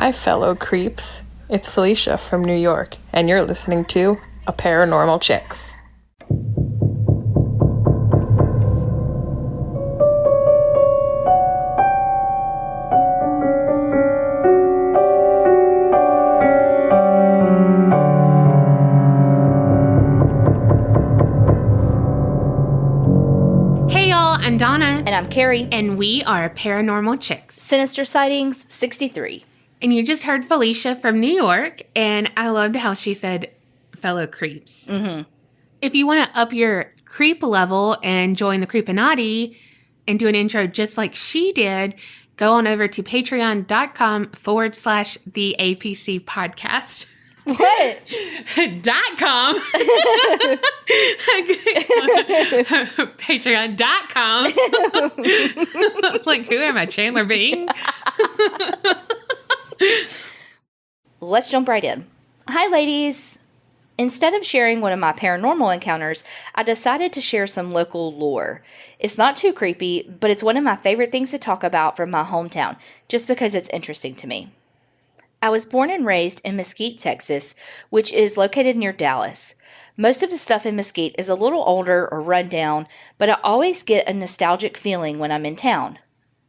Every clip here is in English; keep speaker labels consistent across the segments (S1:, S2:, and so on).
S1: Hi, fellow creeps. It's Felicia from New York, and you're listening to A Paranormal Chicks.
S2: I'm Donna.
S3: And I'm Carrie.
S2: And we are Paranormal Chicks.
S3: Sinister Sightings 63.
S2: And you just heard Felicia from New York, and I loved how she said fellow creeps.
S3: Mm-hmm.
S2: If you want to up your creep level and join the Creepinati and do an intro just like she did, go on over to patreon.com/the APC podcast.
S3: What?
S2: .com. Patreon.com. Like, who am I, Chandler Bing?
S3: Let's jump right in. Hi, ladies. Instead of sharing one of my paranormal encounters, I decided to share some local lore. It's not too creepy, but it's one of my favorite things to talk about from my hometown, just because it's interesting to me. I was born and raised in Mesquite, Texas, which is located near Dallas. Most of the stuff in Mesquite is a little older or run down, but I always get a nostalgic feeling when I'm in town.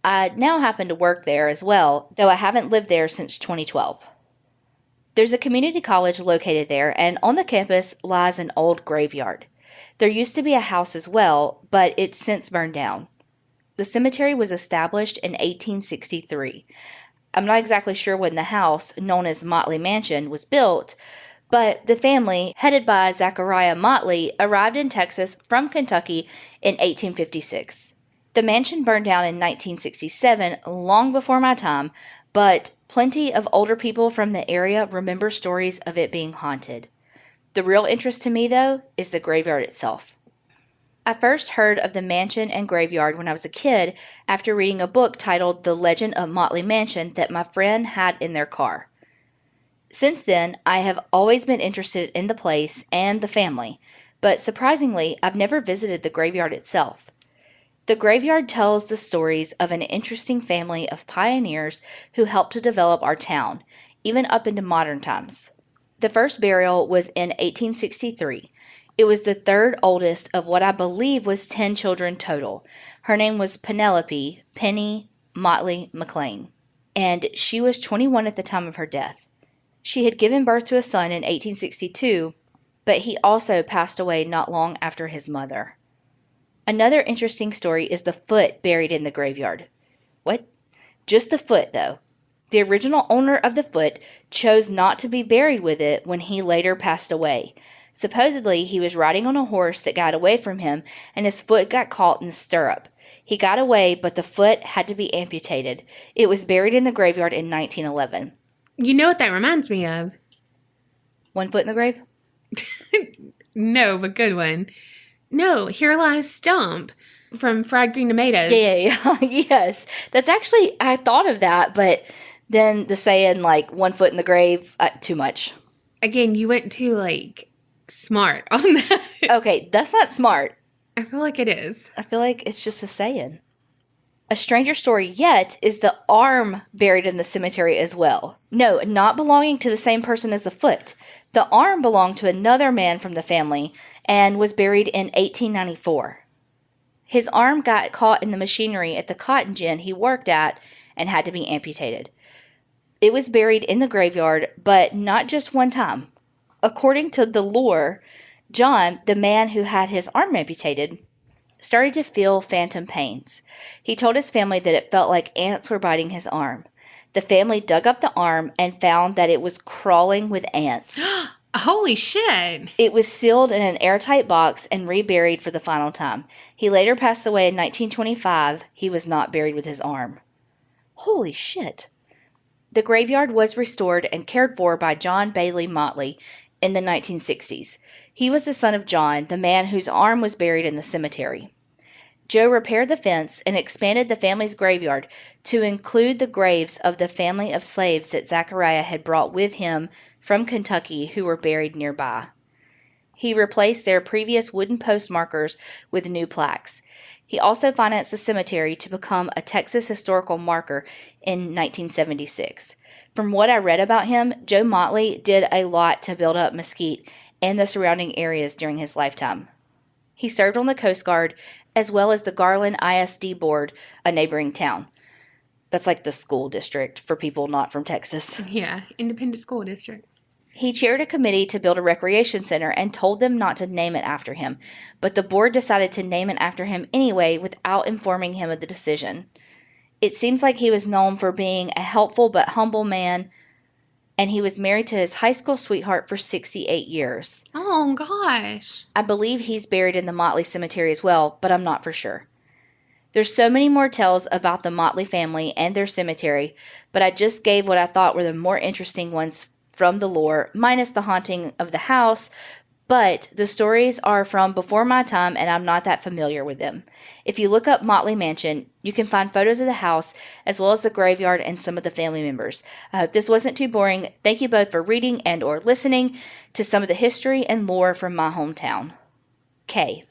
S3: I now happen to work there as well, though I haven't lived there since 2012. There's a community college located there, and on the campus lies an old graveyard. There used to be a house as well, but it's since burned down. The cemetery was established in 1863. I'm not exactly sure when the house, known as Motley Mansion, was built, but the family, headed by Zachariah Motley, arrived in Texas from Kentucky in 1856. The mansion burned down in 1967, long before my time, but plenty of older people from the area remember stories of it being haunted. The real interest to me, though, is the graveyard itself. I first heard of the mansion and graveyard when I was a kid after reading a book titled The Legend of Motley Mansion that my friend had in their car. Since then, I have always been interested in the place and the family, but surprisingly, I've never visited the graveyard itself. The graveyard tells the stories of an interesting family of pioneers who helped to develop our town, even up into modern times. The first burial was in 1863. It was the third oldest of what I believe was 10 children total. Her name was Penelope Penny Motley McLean, and she was 21 at the time of her death. She had given birth to a son in 1862, but he also passed away not long after his mother. Another interesting story is the foot buried in the graveyard. What? Just the foot, though. The original owner of the foot chose not to be buried with it when he later passed away. Supposedly, he was riding on a horse that got away from him, and his foot got caught in the stirrup. He got away, but the foot had to be amputated. It was buried in the graveyard in 1911.
S2: You know what that reminds me of?
S3: One Foot in the Grave?
S2: No, but good one. No, Here Lies Stump from Fried Green Tomatoes.
S3: Yeah. Yes. That's actually, I thought of that, but then the saying, like, 1 foot in the grave, too much.
S2: Again, you went too, smart on that.
S3: Okay, that's not smart.
S2: I feel like it is.
S3: I feel like it's just a saying. A stranger story yet is the arm buried in the cemetery as well. No, not belonging to the same person as the foot. The arm belonged to another man from the family and was buried in 1894. His arm got caught in the machinery at the cotton gin he worked at and had to be amputated. It was buried in the graveyard, but not just one time. According to the lore, John, the man who had his arm amputated, started to feel phantom pains. He told his family that it felt like ants were biting his arm. The family dug up the arm and found that it was crawling with ants.
S2: Holy shit.
S3: It was sealed in an airtight box and reburied for the final time. He later passed away in 1925. He was not buried with his arm. Holy shit. The graveyard was restored and cared for by John Bailey Motley in the 1960s. He was the son of John, the man whose arm was buried in the cemetery. Joe repaired the fence and expanded the family's graveyard to include the graves of the family of slaves that Zachariah had brought with him from Kentucky who were buried nearby. He replaced their previous wooden postmarkers with new plaques. He also financed the cemetery to become a Texas historical marker in 1976. From what I read about him, Joe Motley did a lot to build up Mesquite and the surrounding areas during his lifetime. He served on the Coast Guard as well as the Garland ISD Board, a neighboring town. That's like the school district for people not from Texas.
S2: Yeah, independent school district.
S3: He chaired a committee to build a recreation center and told them not to name it after him, but the board decided to name it after him anyway without informing him of the decision. It seems like he was known for being a helpful but humble man, and he was married to his high school sweetheart for 68 years.
S2: Oh, gosh.
S3: I believe he's buried in the Motley Cemetery as well, but I'm not for sure. There's so many more tales about the Motley family and their cemetery, but I just gave what I thought were the more interesting ones from the lore, minus the haunting of the house, but the stories are from before my time and I'm not that familiar with them. If you look up Motley Mansion, you can find photos of the house as well as the graveyard and some of the family members. I hope this wasn't too boring. Thank you both for reading and or listening to some of the history and lore from my hometown. Kay.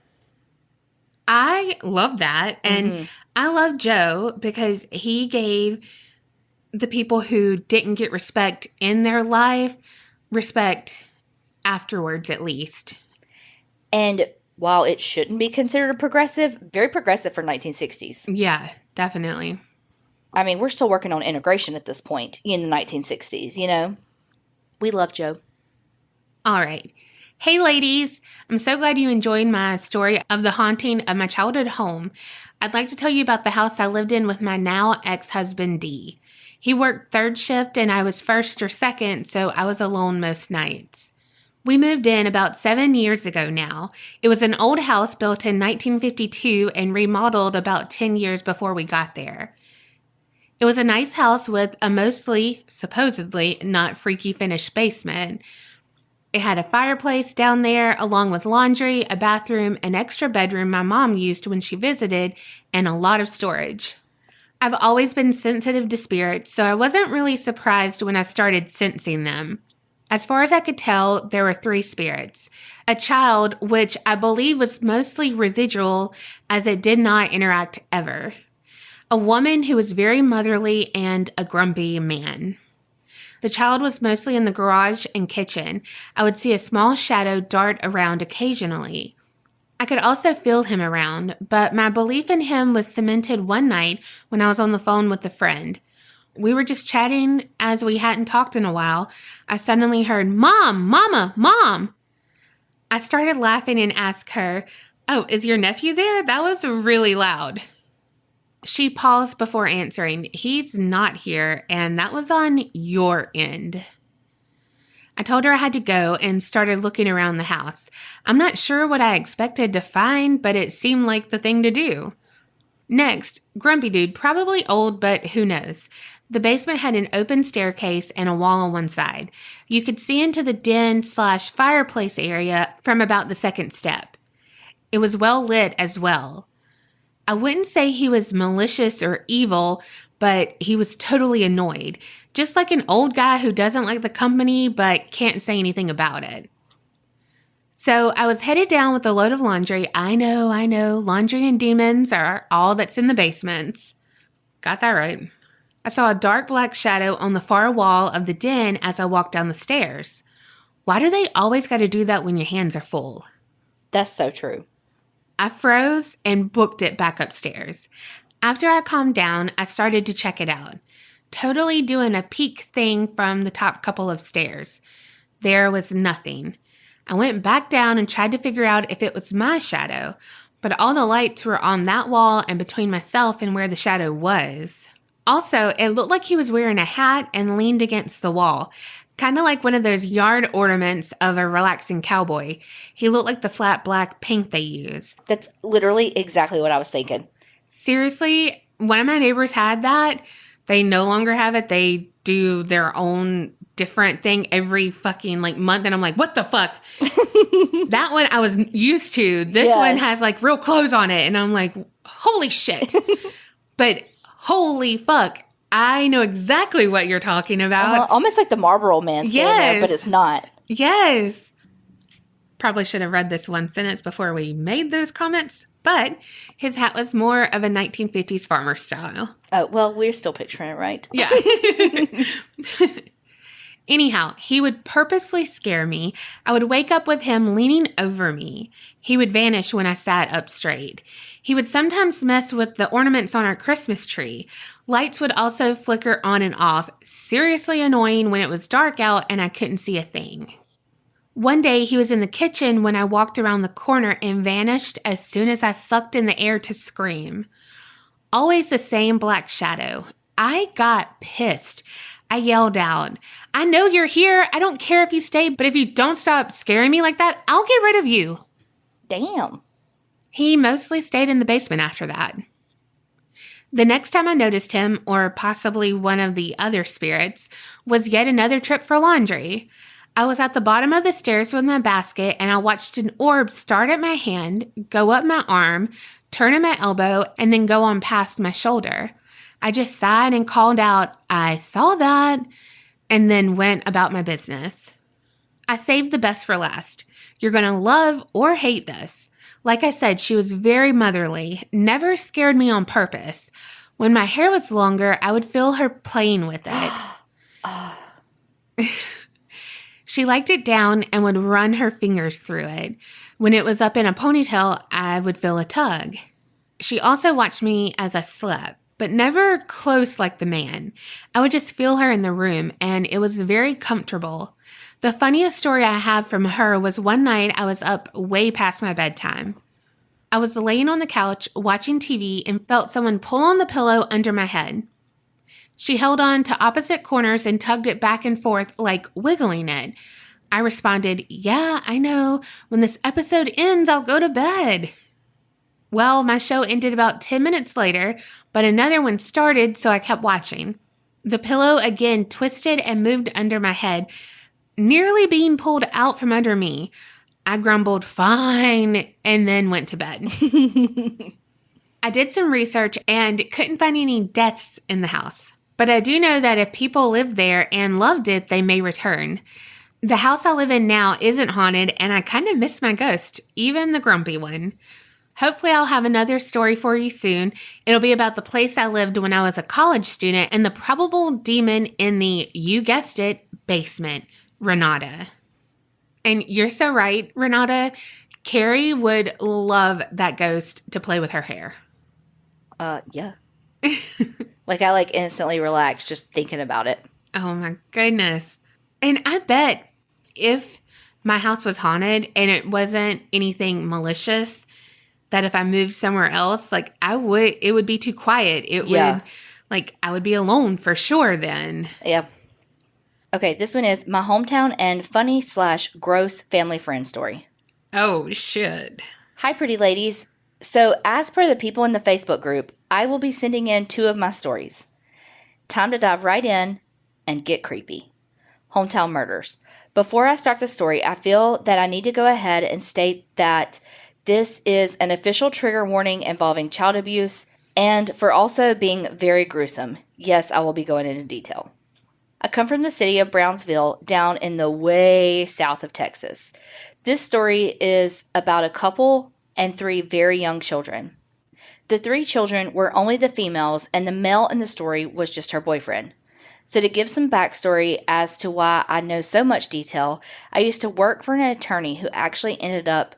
S2: I love that. And I love Joe because he gave the people who didn't get respect in their life respect afterwards, at least.
S3: And while it shouldn't be considered progressive, very progressive for 1960s.
S2: Yeah, definitely.
S3: I mean, we're still working on integration at this point in the 1960s, you know? We love Joe.
S2: All right. Hey, ladies. I'm so glad you enjoyed my story of the haunting of my childhood home. I'd like to tell you about the house I lived in with my now ex-husband, Dee. He worked third shift and I was first or second, so I was alone most nights. We moved in about 7 years ago now. It was an old house built in 1952 and remodeled about 10 years before we got there. It was a nice house with a mostly, supposedly, not freaky finished basement. It had a fireplace down there along with laundry, a bathroom, an extra bedroom my mom used when she visited, and a lot of storage. I've always been sensitive to spirits, so I wasn't really surprised when I started sensing them. As far as I could tell, there were 3 spirits. A child, which I believe was mostly residual as it did not interact ever. A woman who was very motherly, and a grumpy man. The child was mostly in the garage and kitchen. I would see a small shadow dart around occasionally. I could also feel him around, but my belief in him was cemented one night when I was on the phone with a friend. We were just chatting as we hadn't talked in a while. I suddenly heard, "Mom, Mama, Mom!" I started laughing and asked her, "Oh, is your nephew there? That was really loud." She paused before answering, "He's not here, and that was on your end." I told her I had to go and started looking around the house. I'm not sure what I expected to find, but it seemed like the thing to do. Next, grumpy dude, probably old, but who knows. The basement had an open staircase and a wall on one side. You could see into the den/fireplace area from about the second step. It was well lit as well. I wouldn't say he was malicious or evil, but he was totally annoyed. Just like an old guy who doesn't like the company but can't say anything about it. So I was headed down with a load of laundry. I know, laundry and demons are all that's in the basements. Got that right. I saw a dark black shadow on the far wall of the den as I walked down the stairs. Why do they always got to do that when your hands are full?
S3: That's so true.
S2: I froze and booked it back upstairs. After I calmed down, I started to check it out. Totally doing a peek thing from the top couple of stairs. There was nothing. I went back down and tried to figure out if it was my shadow, but all the lights were on that wall and between myself and where the shadow was. Also, it looked like he was wearing a hat and leaned against the wall. Kind of like one of those yard ornaments of a relaxing cowboy. He looked like the flat black paint they use.
S3: That's literally exactly what I was thinking.
S2: Seriously, one of my neighbors had that. They no longer have it. They do their own different thing every fucking month. And I'm like, what the fuck? That one I was used to. This one has real clothes on it. And I'm like, holy shit. But holy fuck. I know exactly what you're talking about.
S3: Almost like the Marlboro Man sitting there, but it's not.
S2: Yes. Probably should have read this one sentence before we made those comments. But his hat was more of a 1950s farmer style.
S3: Oh, well, we're still picturing it, right?
S2: Yeah. Anyhow, he would purposely scare me. I would wake up with him leaning over me. He would vanish when I sat up straight. He would sometimes mess with the ornaments on our Christmas tree. Lights would also flicker on and off, seriously annoying when it was dark out and I couldn't see a thing. One day, he was in the kitchen when I walked around the corner and vanished as soon as I sucked in the air to scream. Always the same black shadow. I got pissed. I yelled out, "I know you're here. I don't care if you stay, but if you don't stop scaring me like that, I'll get rid of you."
S3: Damn.
S2: He mostly stayed in the basement after that. The next time I noticed him, or possibly one of the other spirits, was yet another trip for laundry. I was at the bottom of the stairs with my basket, and I watched an orb start at my hand, go up my arm, turn at my elbow, and then go on past my shoulder. I just sighed and called out, "I saw that," and then went about my business. I saved the best for last. You're going to love or hate this. Like I said, she was very motherly, never scared me on purpose. When my hair was longer, I would feel her playing with it. She liked it down and would run her fingers through it. When it was up in a ponytail, I would feel a tug. She also watched me as I slept, but never close like the man. I would just feel her in the room, and it was very comfortable. The funniest story I have from her was one night I was up way past my bedtime. I was laying on the couch watching TV and felt someone pull on the pillow under my head. She held on to opposite corners and tugged it back and forth like wiggling it. I responded, "Yeah, I know. When this episode ends, I'll go to bed." Well, my show ended about 10 minutes later, but another one started, so I kept watching. The pillow again twisted and moved under my head, nearly being pulled out from under me. I grumbled, "Fine," and then went to bed. I did some research and couldn't find any deaths in the house. But I do know that if people lived there and loved it, they may return. The house I live in now isn't haunted, and I kind of miss my ghost, even the grumpy one. Hopefully I'll have another story for you soon. It'll be about the place I lived when I was a college student and the probable demon in the, you guessed it, basement, Renata. And you're so right, Renata. Carrie would love that ghost to play with her hair.
S3: Yeah. I instantly relax just thinking about it.
S2: Oh my goodness. And I bet if my house was haunted and it wasn't anything malicious, that if I moved somewhere else, it would be too quiet. I would be alone for sure then.
S3: Yeah. Okay, this one is my hometown and funny/gross family friend story.
S2: Oh, shit.
S3: Hi, pretty ladies. So, as per the people in the Facebook group, I will be sending in 2 of my stories. Time to dive right in and get creepy. Hometown murders. Before I start the story, I feel that I need to go ahead and state that this is an official trigger warning involving child abuse and for also being very gruesome. Yes, I will be going into detail. I come from the city of Brownsville, down in the way south of Texas. This story is about a couple and 3 very young children. The 3 children were only the females, and the male in the story was just her boyfriend. So to give some backstory as to why I know so much detail, I used to work for an attorney who actually ended up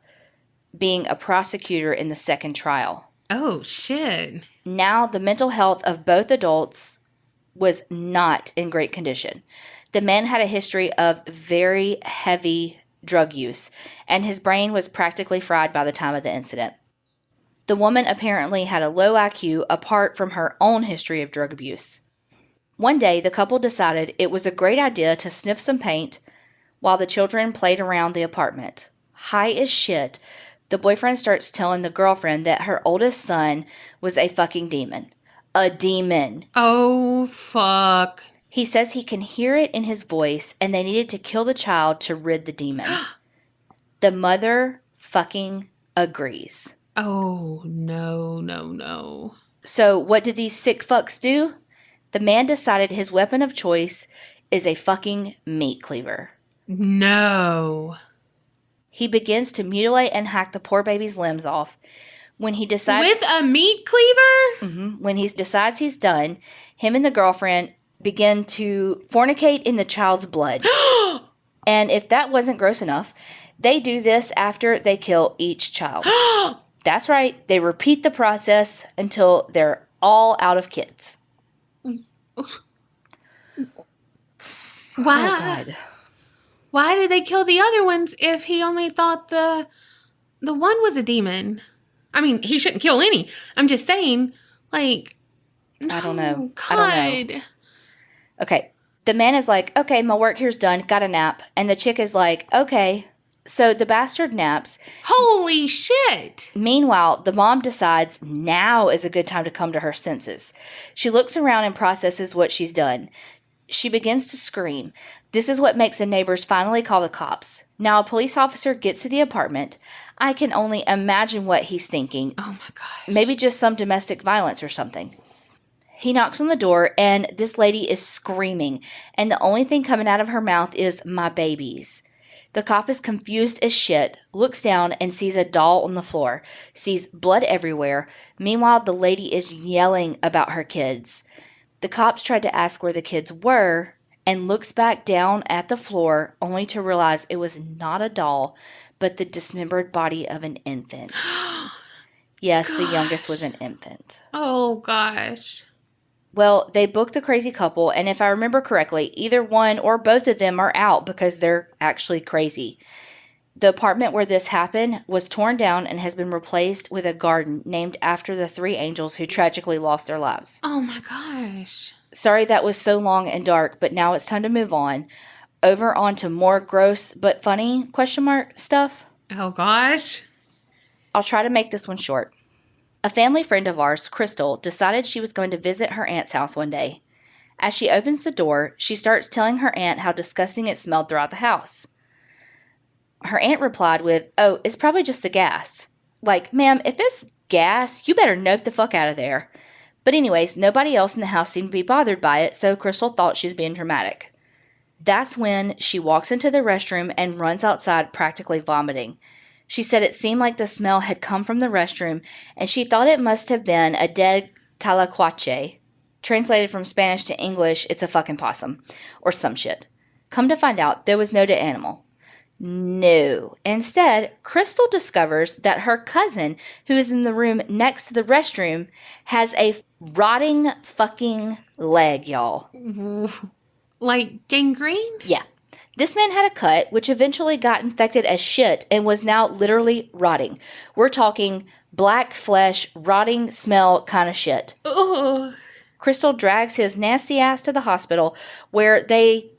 S3: being a prosecutor in the second trial.
S2: Oh, shit.
S3: Now, the mental health of both adults was not in great condition. The man had a history of very heavy drug use, and his brain was practically fried by the time of the incident. The woman apparently had a low IQ apart from her own history of drug abuse. One day, the couple decided it was a great idea to sniff some paint while the children played around the apartment. High as shit, the boyfriend starts telling the girlfriend that her oldest son was a fucking demon. A demon.
S2: Oh, fuck.
S3: He says he can hear it in his voice, and they needed to kill the child to rid the demon. The mother fucking agrees.
S2: Oh, no.
S3: So what did these sick fucks do? The man decided his weapon of choice is a fucking meat cleaver.
S2: No.
S3: He begins to mutilate and hack the poor baby's limbs off. When he decides...
S2: With a meat cleaver?
S3: When he decides he's done, him and the girlfriend begin to fornicate in the child's blood. And if that wasn't gross enough, they do this after they kill each child. That's right. They repeat the process until they're all out of kids.
S2: Why?
S3: Oh, God.
S2: Why did they kill the other ones if he only thought the one was a demon? I mean, he shouldn't kill any. I'm just saying, like, no,
S3: I don't know.
S2: God.
S3: I don't know. Okay. The man is like, okay, my work here's done. Got a nap. And the chick is like, okay. So the bastard naps.
S2: Holy shit.
S3: Meanwhile, the mom decides now is a good time to come to her senses. She looks around and processes what she's done. She begins to scream. This is what makes the neighbors finally call the cops. Now a police officer gets to the apartment. I can only imagine what he's thinking.
S2: Oh my gosh.
S3: Maybe just some domestic violence or something. He knocks on the door and this lady is screaming. And the only thing coming out of her mouth is, my babies. The cop is confused as shit, looks down and sees a doll on the floor, sees blood everywhere. Meanwhile, the lady is yelling about her kids. The cops tried to ask where the kids were and looks back down at the floor only to realize it was not a doll, but the dismembered body of an infant. Yes, the youngest was an infant.
S2: Oh, gosh.
S3: Well, they booked the crazy couple, and if I remember correctly, either one or both of them are out because they're actually crazy. The apartment where this happened was torn down and has been replaced with a garden named after the 3 angels who tragically lost their lives.
S2: Oh my gosh.
S3: Sorry that was so long and dark, but now it's time to move on. Over onto more gross but funny ? Stuff.
S2: Oh gosh.
S3: I'll try to make this one short. A family friend of ours, Crystal, decided she was going to visit her aunt's house one day. As she opens the door, she starts telling her aunt how disgusting it smelled throughout the house. Her aunt replied with, "Oh, it's probably just the gas." Like, ma'am, if it's gas, you better nope the fuck out of there. But anyways, nobody else in the house seemed to be bothered by it, so Crystal thought she was being dramatic. That's when she walks into the restroom and runs outside practically vomiting. She said it seemed like the smell had come from the restroom, and she thought it must have been a dead talaquache. Translated from Spanish to English, it's a fucking possum. Or some shit. Come to find out, there was no dead animal. No. Instead, Crystal discovers that her cousin, who is in the room next to the restroom, has a rotting fucking leg, y'all.
S2: Like gangrene?
S3: Yeah. This man had a cut, which eventually got infected as shit and was now literally rotting. We're talking black flesh, rotting smell kind of shit.
S2: Ugh.
S3: Crystal drags his nasty ass to the hospital, where they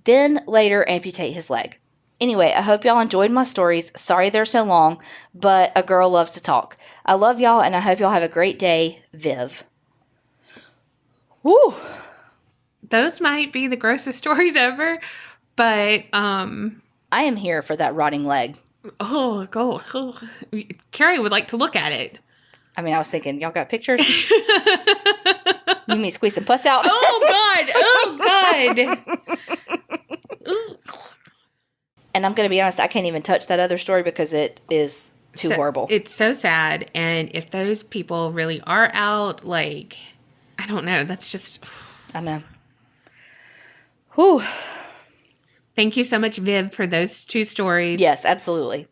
S3: then later amputate his leg. Anyway, I hope y'all enjoyed my stories. Sorry they're so long, but a girl loves to talk. I love y'all, and I hope y'all have a great day. Viv. Woo!
S2: Those might be the grossest stories ever, but
S3: I am here for that rotting leg.
S2: oh, Carrie would like to look at it.
S3: I mean, I was thinking, y'all got pictures? You mean squeeze some pus out?
S2: Oh God!
S3: And I'm going to be honest, I can't even touch that other story because it is too horrible.
S2: It's so sad. And if those people really are out, like, I don't know. That's just...
S3: I know. Whew.
S2: Thank you so much, Viv, for those 2 stories.
S3: Yes, absolutely.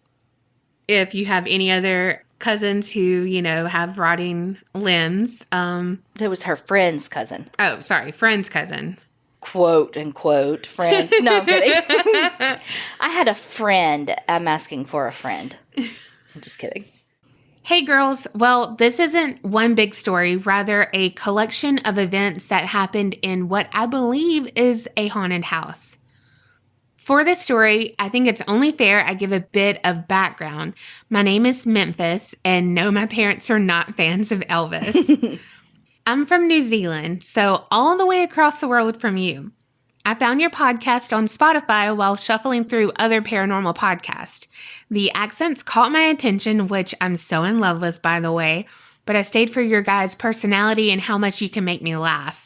S2: If you have any other cousins who, you know, have rotting limbs.
S3: That was her friend's cousin.
S2: Oh, sorry. Friend's cousin.
S3: Quote, unquote, friends. No, I'm kidding. I had a friend. I'm asking for a friend. I'm just kidding.
S2: Hey, girls. Well, this isn't one big story, rather a collection of events that happened in what I believe is a haunted house. For this story, I think it's only fair I give a bit of background. My name is Memphis, and no, my parents are not fans of Elvis. I'm from New Zealand, so all the way across the world from you. I found your podcast on Spotify while shuffling through other paranormal podcasts. The accents caught my attention, which I'm so in love with, by the way, but I stayed for your guys' personality and how much you can make me laugh.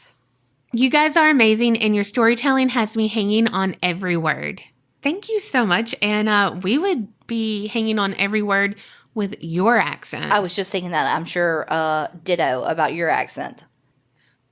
S2: You guys are amazing, and your storytelling has me hanging on every word. Thank you so much, and we would be hanging on every word with your accent.
S3: I was just thinking that. I'm sure ditto about your accent.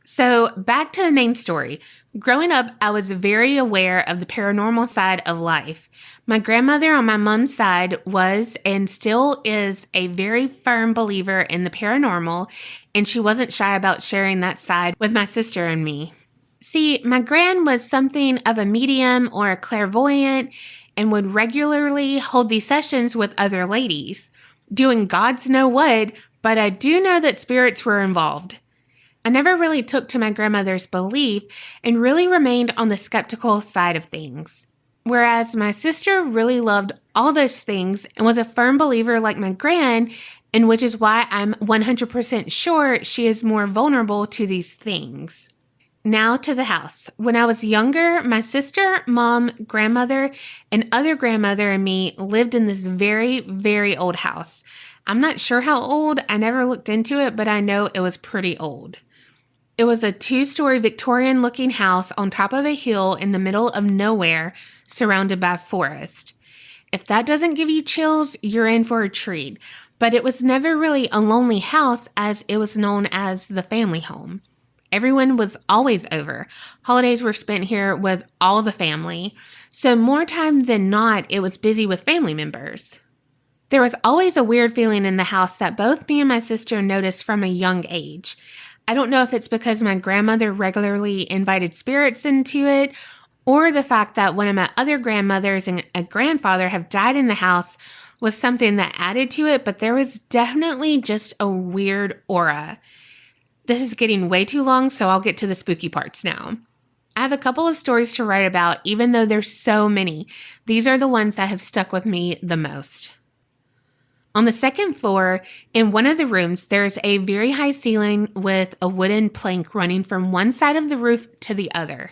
S2: So back to the main story. Growing up, I was very aware of the paranormal side of life. My grandmother on my mom's side was and still is a very firm believer in the paranormal, and she wasn't shy about sharing that side with my sister and me. See, my gran was something of a medium or a clairvoyant and would regularly hold these sessions with other ladies, doing God's know what, but I do know that spirits were involved. I never really took to my grandmother's belief and really remained on the skeptical side of things. Whereas my sister really loved all those things and was a firm believer like my gran, and which is why I'm 100% sure she is more vulnerable to these things. Now to the house. When I was younger, my sister, mom, grandmother, and other grandmother and me lived in this very, very old house. I'm not sure how old. I never looked into it, but I know it was pretty old. It was a 2-story Victorian-looking house on top of a hill in the middle of nowhere, surrounded by forest. If that doesn't give you chills, you're in for a treat. But it was never really a lonely house, as it was known as the family home. Everyone was always over. Holidays were spent here with all the family. So more time than not, it was busy with family members. There was always a weird feeling in the house that both me and my sister noticed from a young age. I don't know if it's because my grandmother regularly invited spirits into it, or the fact that one of my other grandmothers and a grandfather have died in the house was something that added to it, but there was definitely just a weird aura. This is getting way too long, so I'll get to the spooky parts now. I have a couple of stories to write about, even though there's so many. These are the ones that have stuck with me the most. On the second floor, in one of the rooms, there's a very high ceiling with a wooden plank running from one side of the roof to the other.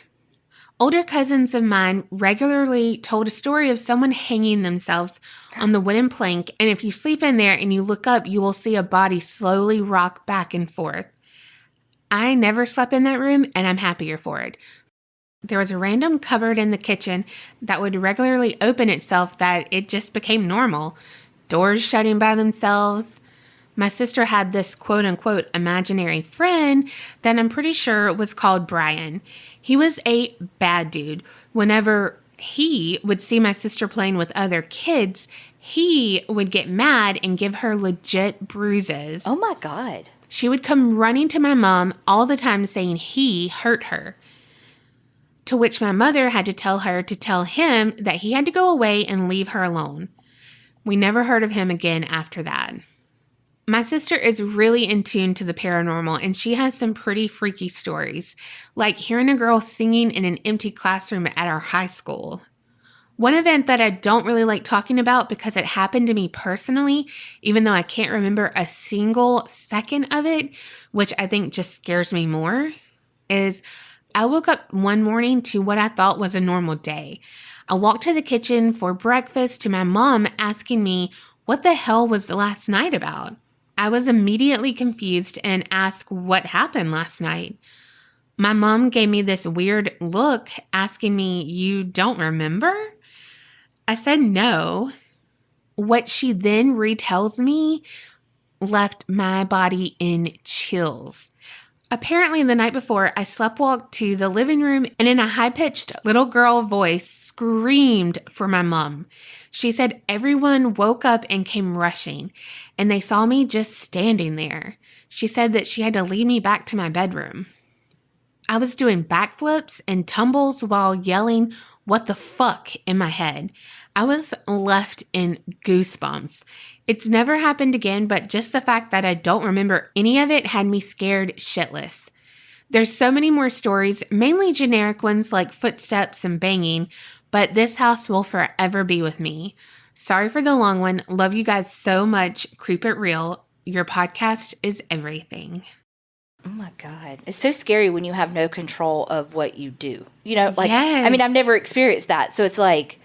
S2: Older cousins of mine regularly told a story of someone hanging themselves on the wooden plank, and if you sleep in there and you look up, you will see a body slowly rock back and forth. I never slept in that room, and I'm happier for it. There was a random cupboard in the kitchen that would regularly open itself that it just became normal. Doors shutting by themselves. My sister had this quote-unquote imaginary friend that I'm pretty sure was called Brian. He was a bad dude. Whenever he would see my sister playing with other kids, he would get mad and give her legit bruises.
S3: Oh my God.
S2: She would come running to my mom all the time saying he hurt her. To which my mother had to tell her to tell him that he had to go away and leave her alone. We never heard of him again after that. My sister is really in tune to the paranormal, and she has some pretty freaky stories, like hearing a girl singing in an empty classroom at our high school. One event that I don't really like talking about because it happened to me personally, even though I can't remember a single second of it, which I think just scares me more, is I woke up one morning to what I thought was a normal day. I walked to the kitchen for breakfast to my mom asking me what the hell was last night about. I was immediately confused and asked what happened last night. My mom gave me this weird look asking me, "You don't remember?" I said no. What she then retells me left my body in chills. Apparently, the night before, I sleptwalked to the living room and in a high-pitched little girl voice screamed for my mom. She said everyone woke up and came rushing, and they saw me just standing there. She said that she had to lead me back to my bedroom. I was doing backflips and tumbles while yelling, "What the fuck?" in my head. I was left in goosebumps. It's never happened again, but just the fact that I don't remember any of it had me scared shitless. There's so many more stories, mainly generic ones like footsteps and banging, but this house will forever be with me. Sorry for the long one. Love you guys so much. Creep It Real. Your podcast is everything.
S3: Oh my God. It's so scary when you have no control of what you do. Yes.
S2: I
S3: mean, I've never experienced that. So it's like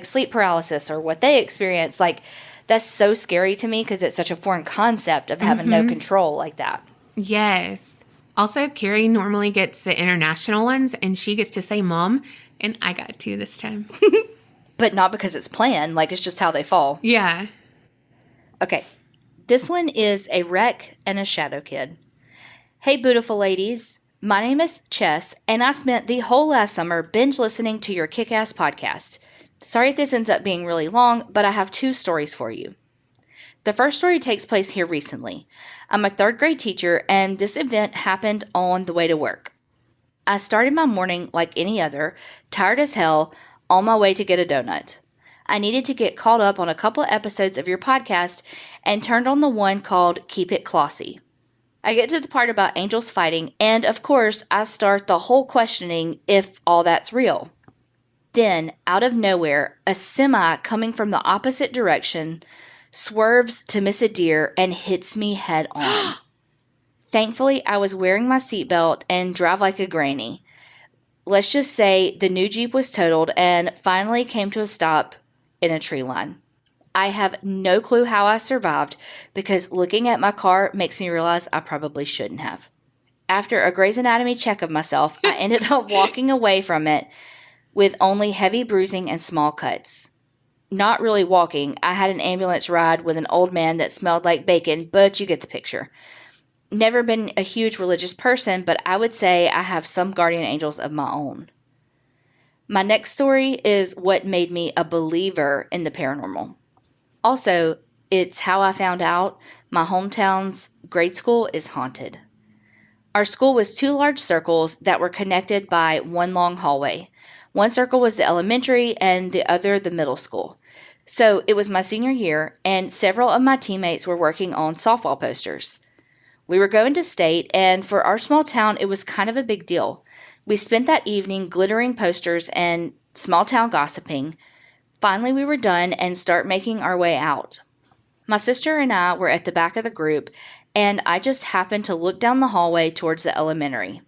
S3: sleep paralysis or what they experience. Like, that's so scary to me because it's such a foreign concept of having no control like that.
S2: Yes. Also, Carrie normally gets the international ones, and she gets to say mom, and I got to this time.
S3: But not because it's planned. Like, it's just how they fall.
S2: Yeah.
S3: Okay, this one is a wreck and a shadow kid. Hey, beautiful ladies. My name is Chess, and I spent the whole last summer binge listening to your kick-ass podcast. Sorry if this ends up being really long, but I have 2 stories for you. The first story takes place here recently. I'm a 3rd grade teacher, and this event happened on the way to work. I started my morning like any other, tired as hell, on my way to get a donut. I needed to get caught up on a couple of episodes of your podcast and turned on the one called Keep It Classy. I get to the part about angels fighting, and of course, I start the whole questioning if all that's real. Then, out of nowhere, a semi coming from the opposite direction swerves to miss a deer and hits me head on. Thankfully, I was wearing my seatbelt and drive like a granny. Let's just say the new Jeep was totaled and finally came to a stop in a tree line. I have no clue how I survived because looking at my car makes me realize I probably shouldn't have. After a Grey's Anatomy check of myself, I ended up walking away from it with only heavy bruising and small cuts. Not really walking. I had an ambulance ride with an old man that smelled like bacon, but you get the picture. Never been a huge religious person, but I would say I have some guardian angels of my own. My next story is what made me a believer in the paranormal. Also, it's how I found out my hometown's grade school is haunted. Our school was 2 large circles that were connected by one long hallway. One circle was the elementary and the other the middle school. So it was my senior year, and several of my teammates were working on softball posters. We were going to state, and for our small town, it was kind of a big deal. We spent that evening glittering posters and small town gossiping. Finally, we were done and start making our way out. My sister and I were at the back of the group, and I just happened to look down the hallway towards the elementary.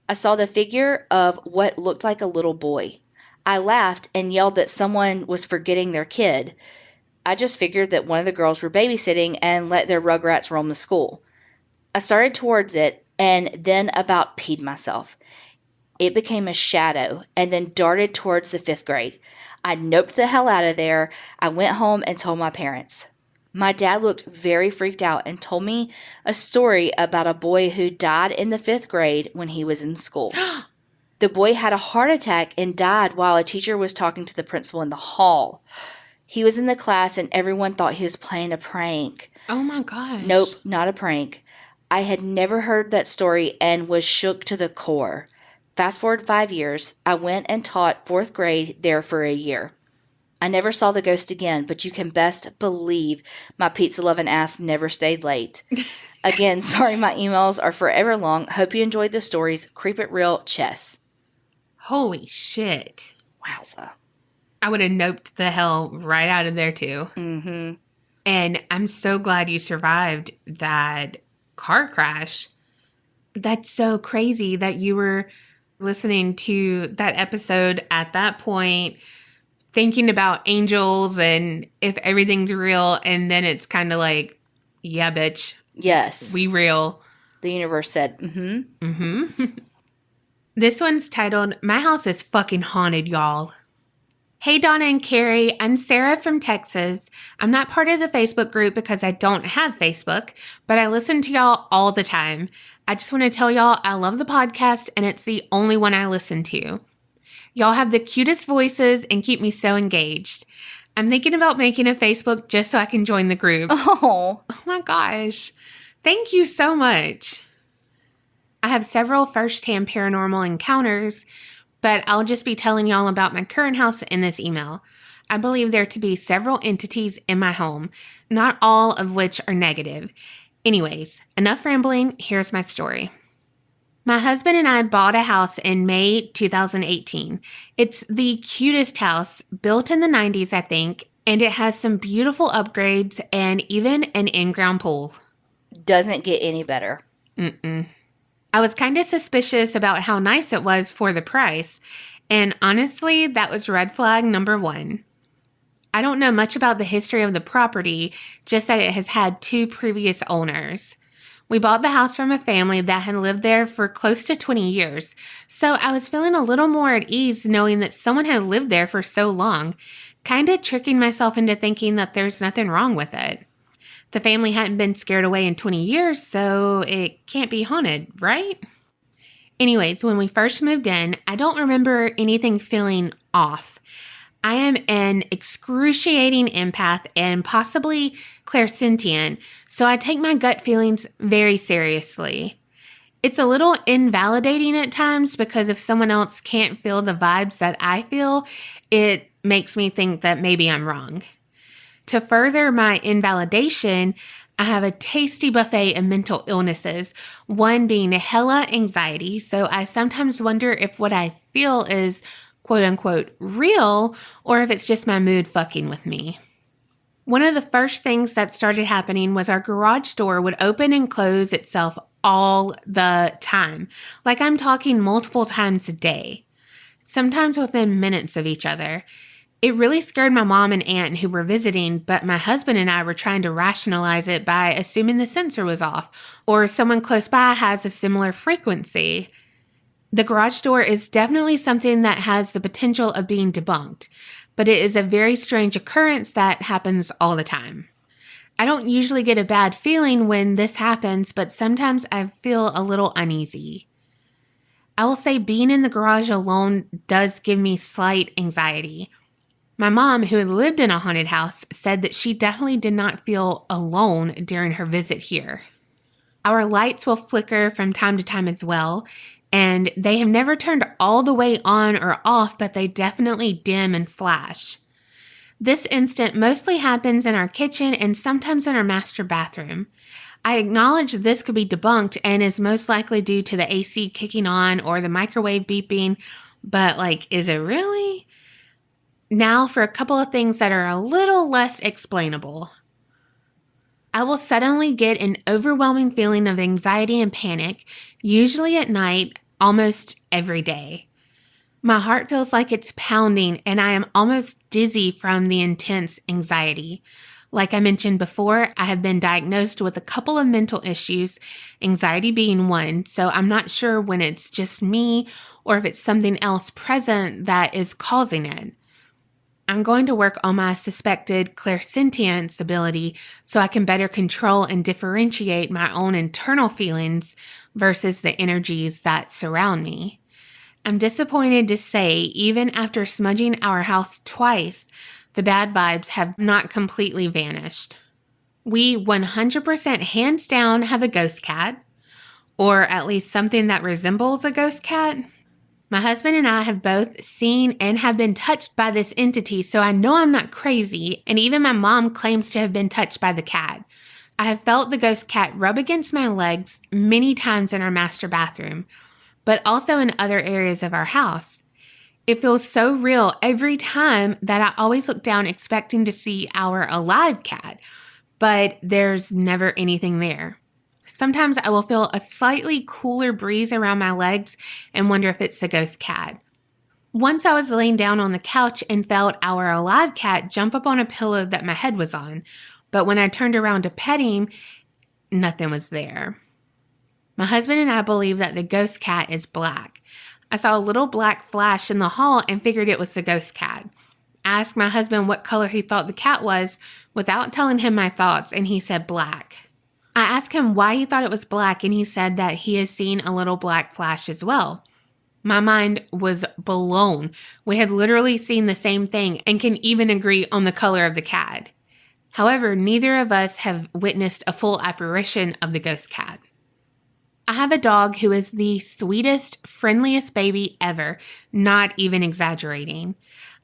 S3: I saw the figure of what looked like a little boy. I laughed and yelled that someone was forgetting their kid. I just figured that one of the girls were babysitting and let their rugrats roam the school. I started towards it and then about peed myself. It became a shadow and then darted towards the 5th grade. I noped the hell out of there. I went home and told my parents. My dad looked very freaked out and told me a story about a boy who died in the 5th grade when he was in school. The boy had a heart attack and died while a teacher was talking to the principal in the hall. He was in the class and everyone thought he was playing a prank.
S2: Oh my gosh.
S3: Nope, not a prank. I had never heard that story and was shook to the core. Fast forward 5 years, I went and taught 4th grade there for a year. I never saw the ghost again, but you can best believe my pizza-loving ass never stayed late. Again, sorry my emails are forever long. Hope you enjoyed the stories. Creep it real, Chess.
S2: Holy shit.
S3: Wowza.
S2: I would have noped the hell right out of there too.
S3: Mm-hmm.
S2: And I'm so glad you survived that car crash. That's so crazy that you were listening to that episode at that point, thinking about angels and if everything's real, and then it's kind of like, yeah, bitch.
S3: Yes.
S2: We real.
S3: The universe said, mm-hmm.
S2: Mm-hmm. This one's titled, My House is Fucking Haunted, Y'all. Hey, Donna and Carrie, I'm Sarah from Texas. I'm not part of the Facebook group because I don't have Facebook, but I listen to y'all all the time. I just want to tell y'all I love the podcast and it's the only one I listen to. Y'all have the cutest voices and keep me so engaged. I'm thinking about making a Facebook just so I can join the group.
S3: Oh
S2: my gosh. Thank you so much. I have several first-hand paranormal encounters, but I'll just be telling y'all about my current house in this email. I believe there to be several entities in my home, not all of which are negative. Anyways, enough rambling, here's my story. My husband and I bought a house in May 2018. It's the cutest house, built in the 90s, I think, and it has some beautiful upgrades and even an in-ground pool.
S3: Doesn't get any better.
S2: Mm-mm. I was kind of suspicious about how nice it was for the price, and honestly, that was red flag number 1. I don't know much about the history of the property, just that it has had 2 previous owners. We bought the house from a family that had lived there for close to 20 years, so I was feeling a little more at ease knowing that someone had lived there for so long. kind of tricking myself into thinking that there's nothing wrong with it. The family hadn't been scared away in 20 years, so it can't be haunted, right? Anyways, when we first moved in, I don't remember anything feeling off. I am an excruciating empath and possibly clairsentient, so I take my gut feelings very seriously. It's a little invalidating at times because if someone else can't feel the vibes that I feel, it makes me think that maybe I'm wrong. To further my invalidation, I have a tasty buffet of mental illnesses, one being hella anxiety, so I sometimes wonder if what I feel is quote unquote real or if it's just my mood fucking with me. One of the first things that started happening was our garage door would open and close itself all the time. Like I'm talking multiple times a day, sometimes within minutes of each other. It really scared my mom and aunt who were visiting, but my husband and I were trying to rationalize it by assuming the sensor was off or someone close by has a similar frequency. The garage door is definitely something that has the potential of being debunked, but it is a very strange occurrence that happens all the time. I don't usually get a bad feeling when this happens, but sometimes I feel a little uneasy. I will say being in the garage alone does give me slight anxiety. My mom, who had lived in a haunted house, said that she definitely did not feel alone during her visit here. Our lights will flicker from time to time as well, and they have never turned all the way on or off, but they definitely dim and flash. This incident mostly happens in our kitchen and sometimes in our master bathroom. I acknowledge this could be debunked and is most likely due to the AC kicking on or the microwave beeping, but is it really? Now for a couple of things that are a little less explainable. I will suddenly get an overwhelming feeling of anxiety and panic, usually at night, almost every day. My heart feels like it's pounding and I am almost dizzy from the intense anxiety. Like I mentioned before, I have been diagnosed with a couple of mental issues, anxiety being one, so I'm not sure when it's just me or if it's something else present that is causing it. I'm going to work on my suspected clairsentience ability so I can better control and differentiate my own internal feelings versus the energies that surround me. I'm disappointed to say, even after smudging our house twice, the bad vibes have not completely vanished. We 100% hands down have a ghost cat, or at least something that resembles a ghost cat. My husband and I have both seen and have been touched by this entity, so I know I'm not crazy, and even my mom claims to have been touched by the cat. I have felt the ghost cat rub against my legs many times in our master bathroom, but also in other areas of our house. It feels so real every time that I always look down expecting to see our alive cat, but there's never anything there. Sometimes I will feel a slightly cooler breeze around my legs and wonder if it's the ghost cat. Once I was laying down on the couch and felt our alive cat jump up on a pillow that my head was on, but when I turned around to pet him, nothing was there. My husband and I believe that the ghost cat is black. I saw a little black flash in the hall and figured it was the ghost cat. I asked my husband what color he thought the cat was without telling him my thoughts, and he said black. I asked him why he thought it was black, and he said that he has seen a little black flash as well. My mind was blown. We had literally seen the same thing and can even agree on the color of the cat. However, neither of us have witnessed a full apparition of the ghost cat. I have a dog who is the sweetest, friendliest baby ever, not even exaggerating.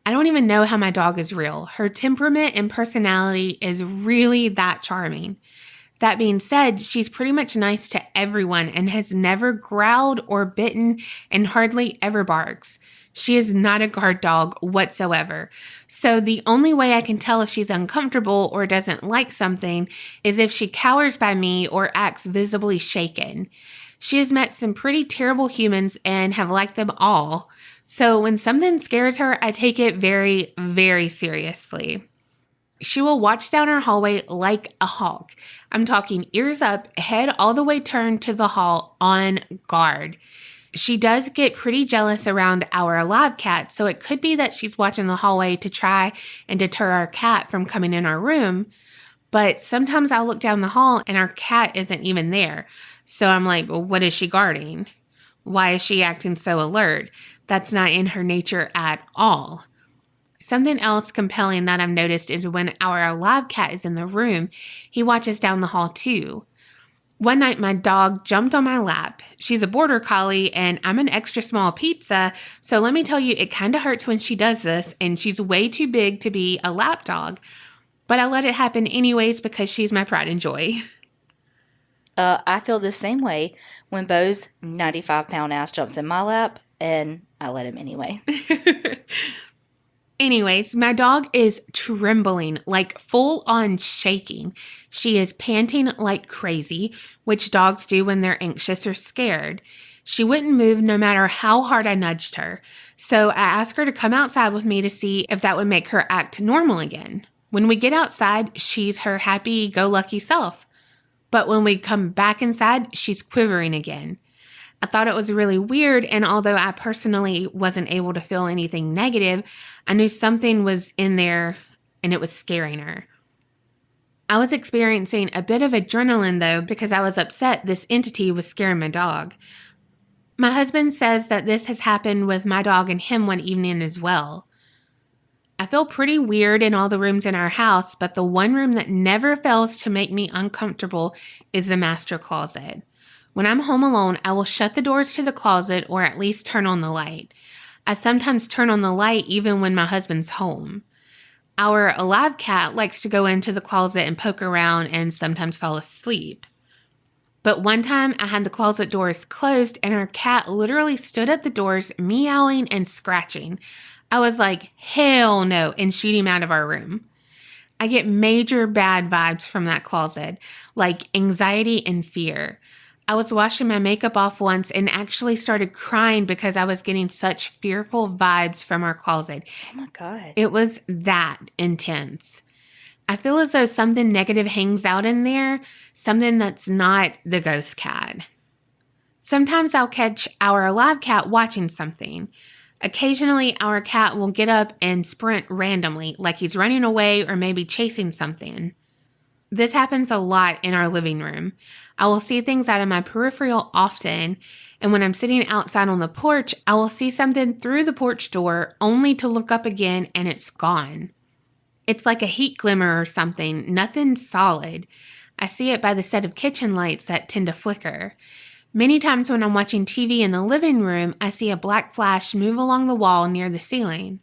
S2: I don't even know how my dog is real. Her temperament and personality is really that charming. That being said, she's pretty much nice to everyone and has never growled or bitten and hardly ever barks. She is not a guard dog whatsoever. So the only way I can tell if she's uncomfortable or doesn't like something is if she cowers by me or acts visibly shaken. She has met some pretty terrible humans and have liked them all. So when something scares her, I take it very, very seriously. She will watch down our hallway like a hawk. I'm talking ears up, head all the way turned to the hall on guard. She does get pretty jealous around our alive cat, so it could be that she's watching the hallway to try and deter our cat from coming in our room. But sometimes I'll look down the hall and our cat isn't even there. So I'm like, well, what is she guarding? Why is she acting so alert? That's not in her nature at all. Something else compelling that I've noticed is when our alive cat is in the room, he watches down the hall too. One night, my dog jumped on my lap. She's a border collie, and I'm an extra small pizza, so let me tell you, it kind of hurts when she does this, and she's way too big to be a lap dog. But I let it happen anyways because she's my pride and joy.
S3: I feel the same way when Bo's 95-pound ass jumps in my lap, and I let him anyway.
S2: Anyways, my dog is trembling, like full on shaking. She is panting like crazy, which dogs do when they're anxious or scared. She wouldn't move no matter how hard I nudged her. So I asked her to come outside with me to see if that would make her act normal again. When we get outside, she's her happy-go-lucky self. But when we come back inside, she's quivering again. I thought it was really weird, and although I personally wasn't able to feel anything negative, I knew something was in there and it was scaring her. I was experiencing a bit of adrenaline though because I was upset this entity was scaring my dog. My husband says that this has happened with my dog and him one evening as well. I feel pretty weird in all the rooms in our house, but the one room that never fails to make me uncomfortable is the master closet. When I'm home alone, I will shut the doors to the closet or at least turn on the light. I sometimes turn on the light even when my husband's home. Our alive cat likes to go into the closet and poke around and sometimes fall asleep. But one time I had the closet doors closed and our cat literally stood at the doors meowing and scratching. I was like, hell no, and shoot him out of our room. I get major bad vibes from that closet, like anxiety and fear. I was washing my makeup off once and actually started crying because I was getting such fearful vibes from our closet.
S3: Oh my God.
S2: It was that intense. I feel as though something negative hangs out in there, something that's not the ghost cat. Sometimes I'll catch our alive cat watching something. Occasionally, our cat will get up and sprint randomly, like he's running away or maybe chasing something. This happens a lot in our living room. I will see things out of my peripheral often, and when I'm sitting outside on the porch, I will see something through the porch door only to look up again and it's gone. It's like a heat glimmer or something, nothing solid. I see it by the set of kitchen lights that tend to flicker. Many times when I'm watching TV in the living room, I see a black flash move along the wall near the ceiling.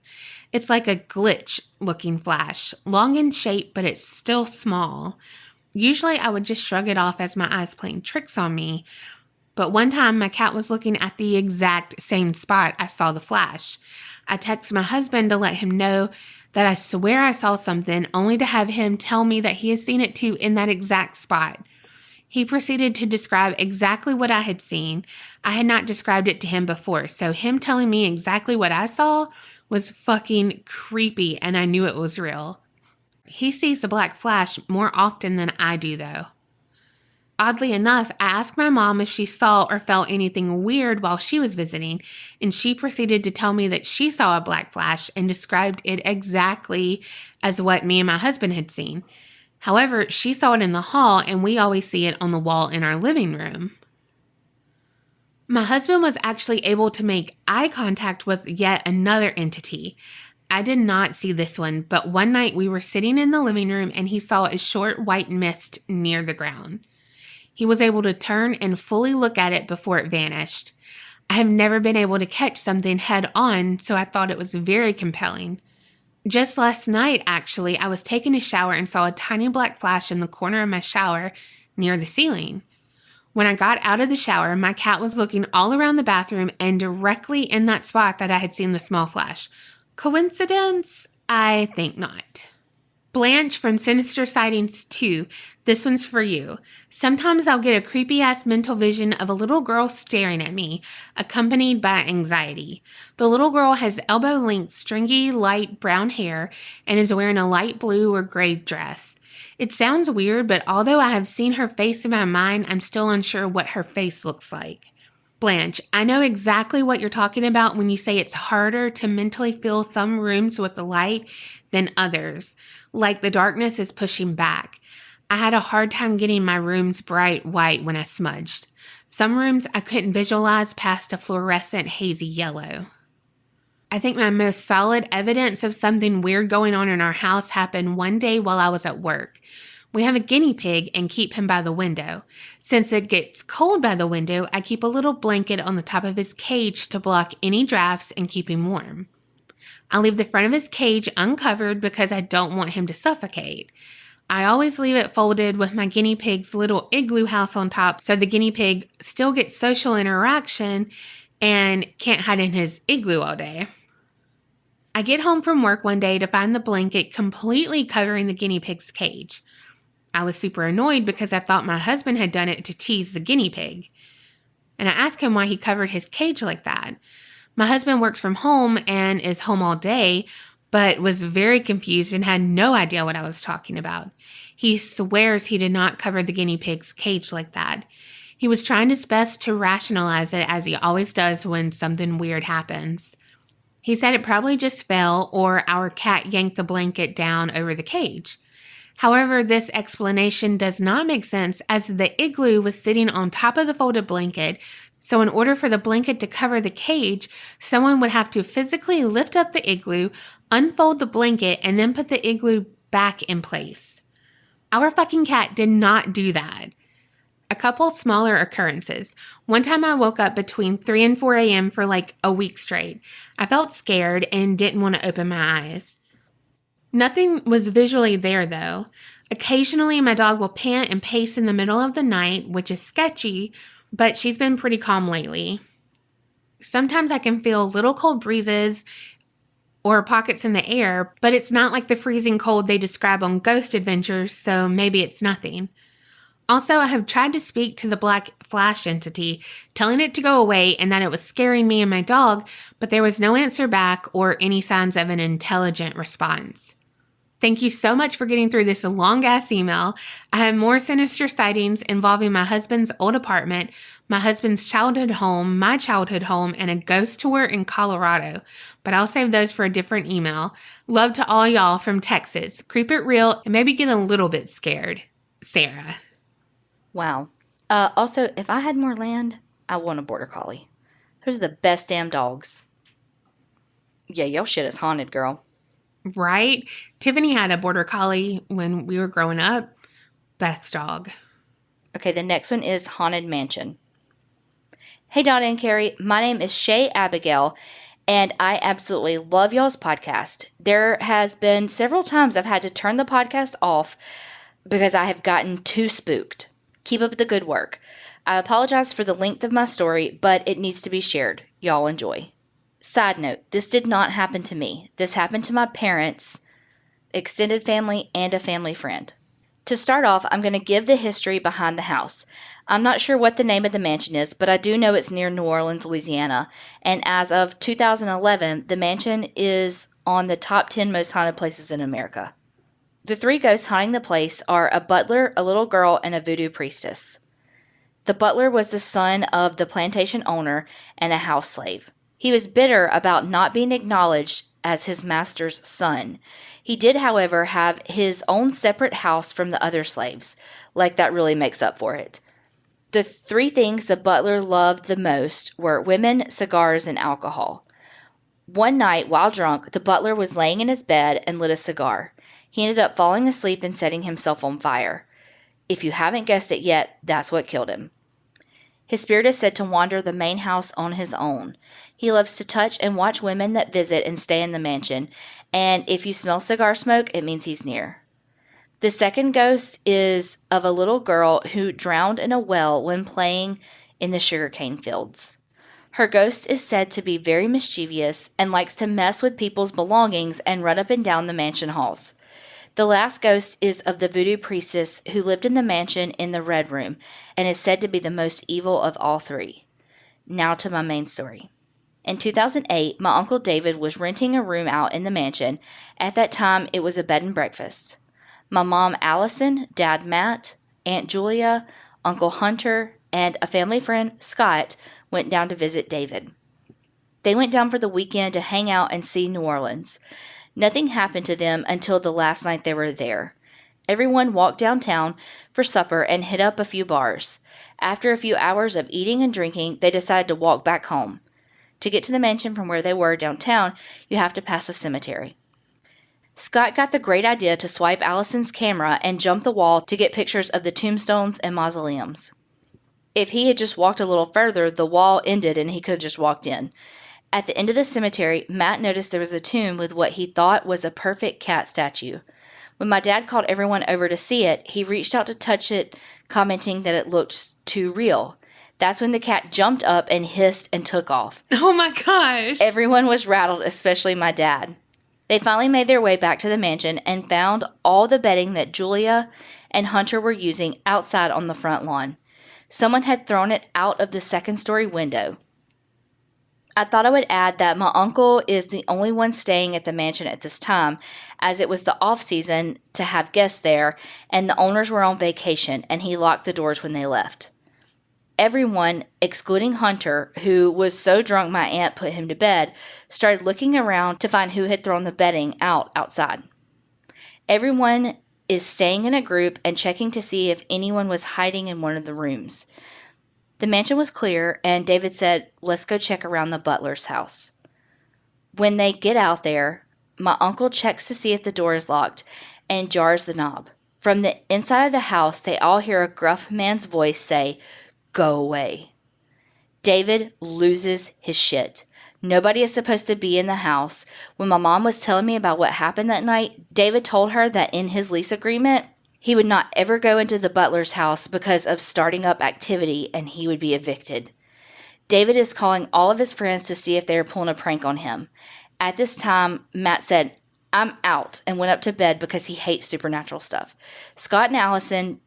S2: It's like a glitch-looking flash, long in shape, but it's still small. Usually I would just shrug it off as my eyes playing tricks on me, but one time my cat was looking at the exact same spot I saw the flash. I texted my husband to let him know that I swear I saw something, only to have him tell me that he has seen it too in that exact spot. He proceeded to describe exactly what I had seen. I had not described it to him before, so him telling me exactly what I saw was fucking creepy, and I knew it was real. He sees the black flash more often than I do, though. Oddly enough, I asked my mom if she saw or felt anything weird while she was visiting, and she proceeded to tell me that she saw a black flash and described it exactly as what me and my husband had seen. However, she saw it in the hall, and we always see it on the wall in our living room. My husband was actually able to make eye contact with yet another entity. I did not see this one, but one night we were sitting in the living room and he saw a short white mist near the ground. He was able to turn and fully look at it before it vanished. I have never been able to catch something head on, so I thought it was very compelling. Just last night, actually, I was taking a shower and saw a tiny black flash in the corner of my shower near the ceiling. When I got out of the shower, my cat was looking all around the bathroom and directly in that spot that I had seen the small flash. Coincidence? I think not. Blanche from Sinister Sightings 2, this one's for you. Sometimes I'll get a creepy-ass mental vision of a little girl staring at me, accompanied by anxiety. The little girl has elbow-length, stringy, light brown hair and is wearing a light blue or gray dress. It sounds weird, but although I have seen her face in my mind, I'm still unsure what her face looks like. Blanche, I know exactly what you're talking about when you say it's harder to mentally fill some rooms with the light than others, like the darkness is pushing back. I had a hard time getting my rooms bright white when I smudged. Some rooms I couldn't visualize past a fluorescent hazy yellow. I think my most solid evidence of something weird going on in our house happened one day while I was at work. We have a guinea pig and keep him by the window. Since it gets cold by the window, I keep a little blanket on the top of his cage to block any drafts and keep him warm. I leave the front of his cage uncovered because I don't want him to suffocate. I always leave it folded with my guinea pig's little igloo house on top so the guinea pig still gets social interaction and can't hide in his igloo all day. I get home from work one day to find the blanket completely covering the guinea pig's cage. I was super annoyed because I thought my husband had done it to tease the guinea pig. And I asked him why he covered his cage like that. My husband works from home and is home all day, but was very confused and had no idea what I was talking about. He swears he did not cover the guinea pig's cage like that. He was trying his best to rationalize it, as he always does when something weird happens. He said it probably just fell or our cat yanked the blanket down over the cage. However, this explanation does not make sense as the igloo was sitting on top of the folded blanket, so in order for the blanket to cover the cage, someone would have to physically lift up the igloo, unfold the blanket, and then put the igloo back in place. Our fucking cat did not do that. A couple smaller occurrences. One time I woke up between 3 and 4 a.m. for like a week straight. I felt scared and didn't want to open my eyes. Nothing was visually there though. Occasionally my dog will pant and pace in the middle of the night, which is sketchy, but she's been pretty calm lately. Sometimes I can feel little cold breezes or pockets in the air, but it's not like the freezing cold they describe on Ghost Adventures, so maybe it's nothing. Also, I have tried to speak to the black flash entity, telling it to go away and that it was scaring me and my dog, but there was no answer back or any signs of an intelligent response. Thank you so much for getting through this long-ass email. I have more sinister sightings involving my husband's old apartment, my husband's childhood home, my childhood home, and a ghost tour in Colorado, but I'll save those for a different email. Love to all y'all from Texas. Creep it real and maybe get a little bit scared. Sarah.
S3: Wow. Also, if I had more land, I want a border collie. Those are the best damn dogs. Yeah, your shit is haunted, girl.
S2: Right? Tiffany had a border collie when we were growing up. Best dog.
S3: Okay, the next one is Haunted Mansion. Hey, Donna and Carrie. My name is Shay Abigail, and I absolutely love y'all's podcast. There has been several times I've had to turn the podcast off because I have gotten too spooked. Keep up the good work. I apologize for the length of my story, but it needs to be shared. Y'all enjoy. Side note, this did not happen to me. This happened to my parents, extended family, and a family friend. To start off, I'm going to give the history behind the house. I'm not sure what the name of the mansion is, but I do know it's near New Orleans, Louisiana. And as of 2011, the mansion is on the top 10 most haunted places in America. The 3 ghosts haunting the place are a butler, a little girl, and a voodoo priestess. The butler was the son of the plantation owner and a house slave. He was bitter about not being acknowledged as his master's son. He did, however, have his own separate house from the other slaves. Like that really makes up for it. The 3 things the butler loved the most were women, cigars, and alcohol. One night, while drunk, the butler was laying in his bed and lit a cigar. He ended up falling asleep and setting himself on fire. If you haven't guessed it yet, that's what killed him. His spirit is said to wander the main house on his own. He loves to touch and watch women that visit and stay in the mansion, and if you smell cigar smoke, it means he's near. The second ghost is of a little girl who drowned in a well when playing in the sugarcane fields. Her ghost is said to be very mischievous and likes to mess with people's belongings and run up and down the mansion halls. The last ghost is of the voodoo priestess who lived in the mansion in the Red Room and is said to be the most evil of all 3. Now to my main story. In 2008, my Uncle David was renting a room out in the mansion. At that time, it was a bed and breakfast. My mom, Allison, Dad, Matt, Aunt Julia, Uncle Hunter, and a family friend, Scott, went down to visit David. They went down for the weekend to hang out and see New Orleans. Nothing happened to them until the last night they were there. Everyone walked downtown for supper and hit up a few bars. After a few hours of eating and drinking, they decided to walk back home. To get to the mansion from where they were downtown, you have to pass a cemetery. Scott got the great idea to swipe Allison's camera and jump the wall to get pictures of the tombstones and mausoleums. If he had just walked a little further, the wall ended and he could have just walked in. At the end of the cemetery, Matt noticed there was a tomb with what he thought was a perfect cat statue. When my dad called everyone over to see it, he reached out to touch it, commenting that it looked too real. That's when the cat jumped up and hissed and took off.
S2: Oh my gosh.
S3: Everyone was rattled, especially my dad. They finally made their way back to the mansion and found all the bedding that Julia and Hunter were using outside on the front lawn. Someone had thrown it out of the second-story window. I thought I would add that my uncle is the only one staying at the mansion at this time, as it was the off-season to have guests there, and the owners were on vacation, and he locked the doors when they left. Everyone, excluding Hunter, who was so drunk my aunt put him to bed, started looking around to find who had thrown the bedding outside. Everyone is staying in a group and checking to see if anyone was hiding in one of the rooms. The mansion was clear, and David said, "Let's go check around the butler's house." When they get out there, my uncle checks to see if the door is locked and jars the knob. From the inside of the house, they all hear a gruff man's voice say, "Go away." David loses his shit. Nobody is supposed to be in the house. When my mom was telling me about what happened that night, David told her that in his lease agreement, he would not ever go into the butler's house because of starting up activity and he would be evicted. David is calling all of his friends to see if they are pulling a prank on him. At this time, Matt said, "I'm out," and went up to bed because he hates supernatural stuff. Scott and Allison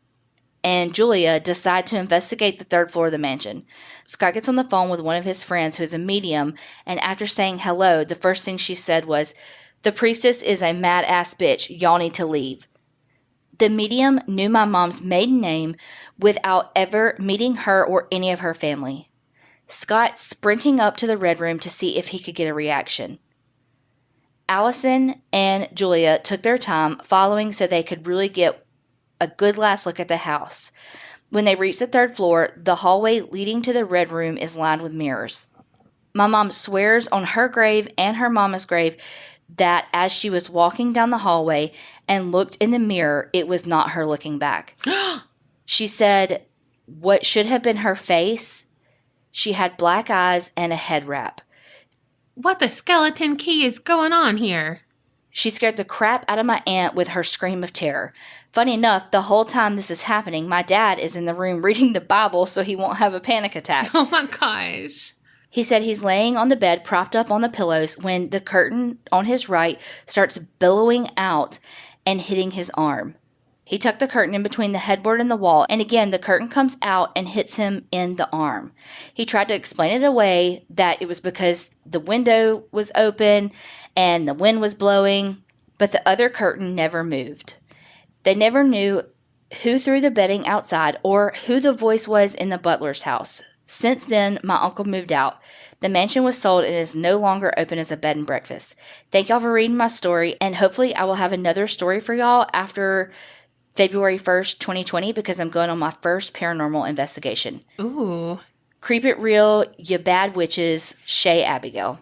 S3: and Julia decide to investigate the third floor of the mansion. Scott gets on the phone with one of his friends who is a medium, and after saying hello, the first thing she said was, "The priestess is a mad-ass bitch. Y'all need to leave." The medium knew my mom's maiden name without ever meeting her or any of her family. Scott sprinting up to the red room to see if he could get a reaction. Allison and Julia took their time following so they could really get a good last look at the house. When they reached the third floor, the hallway leading to the red room is lined with mirrors. My mom swears on her grave and her mama's grave that as she was walking down the hallway and looked in the mirror, it was not her looking back. She said what should have been her face, she had black eyes and a head wrap.
S2: What the skeleton key is going on here?
S3: She scared the crap out of my aunt with her scream of terror. Funny enough, the whole time this is happening, my dad is in the room reading the Bible so he won't have a panic attack.
S2: Oh my gosh.
S3: He said he's laying on the bed propped up on the pillows when the curtain on his right starts billowing out and hitting his arm. He tucked the curtain in between the headboard and the wall, and again the curtain comes out and hits him in the arm. He tried to explain it away, that it was because the window was open and the wind was blowing, but the other curtain never moved. They never knew who threw the bedding outside or who the voice was in the butler's house. Since then, my uncle moved out. The mansion was sold and is no longer open as a bed and breakfast. Thank y'all for reading my story, and hopefully I will have another story for y'all after February 1st, 2020, because I'm going on my first paranormal investigation.
S2: Ooh.
S3: Creep It Real, You Bad Witches, Shay Abigail.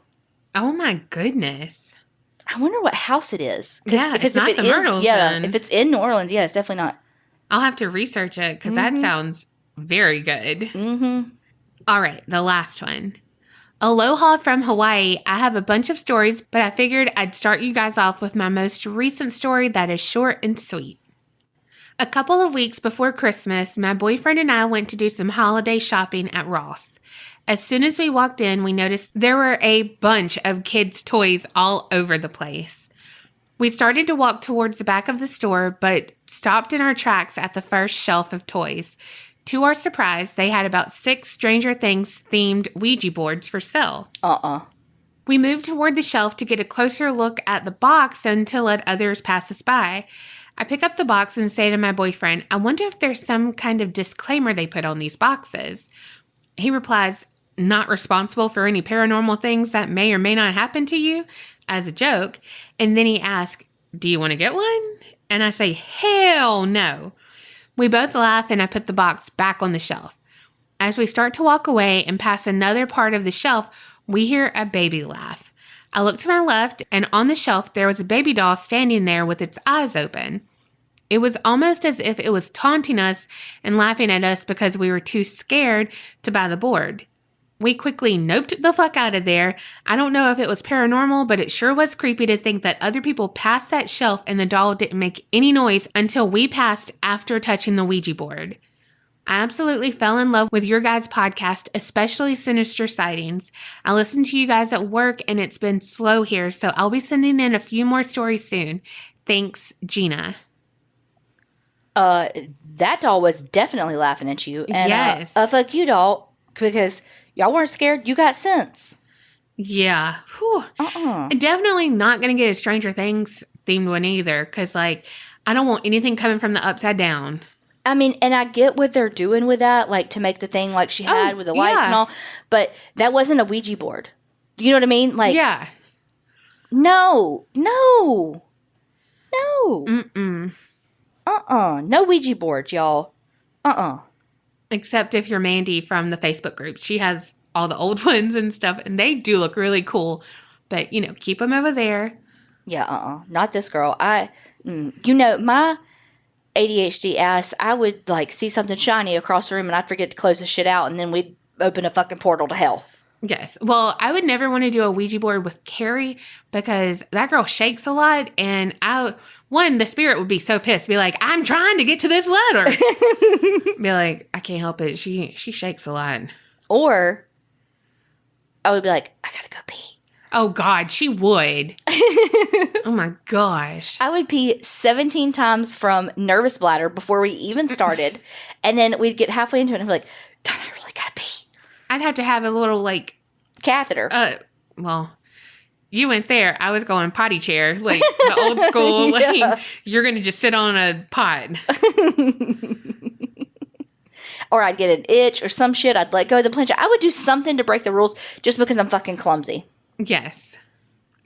S2: Oh my goodness.
S3: I wonder what house it is.
S2: Yeah,
S3: because
S2: it's not the Myrtles, then.
S3: If it's in New Orleans, yeah, it's definitely not.
S2: I'll have to research it because that sounds very good.
S3: Mm-hmm.
S2: All right, the last one. Aloha from Hawaii. I have a bunch of stories, but I figured I'd start you guys off with my most recent story that is short and sweet. A couple of weeks before Christmas, my boyfriend and I went to do some holiday shopping at Ross. As soon as we walked in, we noticed there were a bunch of kids' toys all over the place. We started to walk towards the back of the store, but stopped in our tracks at the first shelf of toys. To our surprise, they had about 6 Stranger Things themed Ouija boards for sale. We moved toward the shelf to get a closer look at the box and to let others pass us by. I pick up the box and say to my boyfriend, I wonder if there's some kind of disclaimer they put on these boxes. He replies, not responsible for any paranormal things that may or may not happen to you, as a joke. And then he asked, do you want to get one? And I say, hell no. We both laugh and I put the box back on the shelf. As we start to walk away and pass another part of the shelf, we hear a baby laugh. I look to my left, and on the shelf there was a baby doll standing there with its eyes open. It was almost as if it was taunting us and laughing at us because we were too scared to buy the board. We quickly noped the fuck out of there. I don't know if it was paranormal, but it sure was creepy to think that other people passed that shelf and the doll didn't make any noise until we passed after touching the Ouija board. I absolutely fell in love with your guys' podcast, especially Sinister Sightings. I listen to you guys at work and it's been slow here, so I'll be sending in a few more stories soon. Thanks, Gina.
S3: That doll was definitely laughing at you. And,
S2: yes.
S3: Fuck you, doll, because y'all weren't scared. You got sense.
S2: Yeah. Whew. I'm definitely not going to get a Stranger Things themed one either, because, like, I don't want anything coming from the upside down.
S3: I mean, and I get what they're doing with that, like to make the thing like she had with the lights and all, but that wasn't a Ouija board. You know what I mean? Like,
S2: yeah.
S3: No.
S2: Mm-mm.
S3: No Ouija board, y'all.
S2: Except if you're Mandy from the Facebook group. She has all the old ones and stuff, and they do look really cool. But, you know, keep them over there.
S3: Yeah, not this girl. You know, my ADHD ass, I would, like, see something shiny across the room, and I'd forget to close the shit out, and then we'd open a fucking portal to hell.
S2: Yes. Well, I would never want to do a Ouija board with Carrie because that girl shakes a lot, and the spirit would be so pissed. Be like, I'm trying to get to this letter. Be like, I can't help it. She shakes a lot.
S3: Or I would be like, I gotta go pee.
S2: Oh, God, she would. Oh, my gosh.
S3: I would pee 17 times from nervous bladder before we even started, and then we'd get halfway into it and I'd be like, Don, I really gotta pee.
S2: I'd have to have a little, like...
S3: catheter.
S2: Well... You went there. I was going potty chair, like the old school.
S3: Yeah.
S2: Like, you're going to just sit on a pot.
S3: Or I'd get an itch or some shit. I'd let go of the plancha. I would do something to break the rules just because I'm fucking clumsy.
S2: Yes.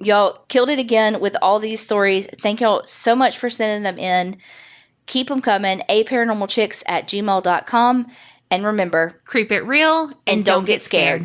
S3: Y'all killed it again with all these stories. Thank y'all so much for sending them in. Keep them coming. aparanormalchicks@gmail.com. And remember,
S2: Creep it real
S3: and don't get scared.